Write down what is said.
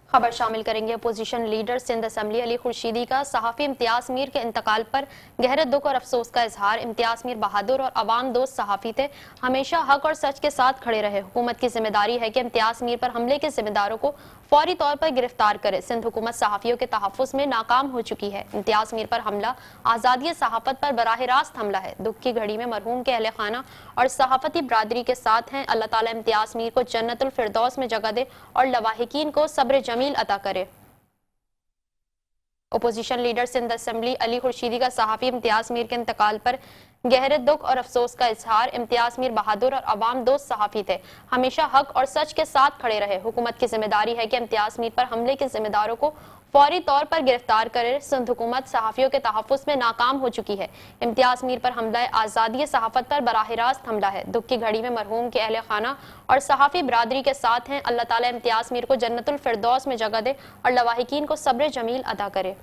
खबर शामिल करेंगे। Opposition leader Sindh assembly Ali Khurshidi का सहाफ़ी इम्तियाज़ मीर के इंतकाल पर गहरे दुख और अफसोस का इजहार। इम्तियाज़ मीर बहादुर और अवाम दोस्त सहाफ़ी थे, हमेशा हक और सच के साथ खड़े रहे। हुकूमत की जिम्मेदारी है कि इम्तियाज़ मीर पर हमले के जिम्मेदारों को फौरी तौर पर गिरफ्तार करे। सिंध हुकूमत सहाफ़ियों के तहफ़्फ़ुज़ में नाकाम हो चुकी है। इम्तियाज़ मीर पर हमला आज़ादी सहाफ़त पर बराह रास्त हमला है। दुख की घड़ी में मरहूम के अहले खाना और सहाफ़ती बरादरी के साथ हैं। अल्लाह ताला इम्तियाज़ मीर को जन्नतुल फिरदौस में जगह दे और लवाहिकीन को सब्र जमील अता करे। Opposition leader Sindh assembly Ali Khurshidi का सहाफ़ी इम्तियाज़ मीर के इंतकाल पर गहरे दुख और अफसोस का इजहार। इम्तियाज़ मीर बहादुर और अवाम दोस्त सहाफ़ी थे, हमेशा हक और सच के साथ खड़े रहे। हुकूमत की जिम्मेदारी है कि इम्तियाज़ मीर पर हमले के जिम्मेदारों को फौरी तौर पर गिरफ्तार करे। सिंध हुकूमत सहाफ़ियों के तहफ़्फ़ुज़ में नाकाम हो चुकी है। इम्तियाज़ मीर पर हमला आज़ादी सहाफ़त पर बराह रास्त हमला है। दुख की घड़ी में मरहूम के अहले खाना और सहाफ़ी बरादरी के साथ हैं। अल्लाह ताला इम्तियाज़ मीर को जन्नतुल फिरदौस में जगह दे और लवाहिकीन को सब्र जमील अता करे।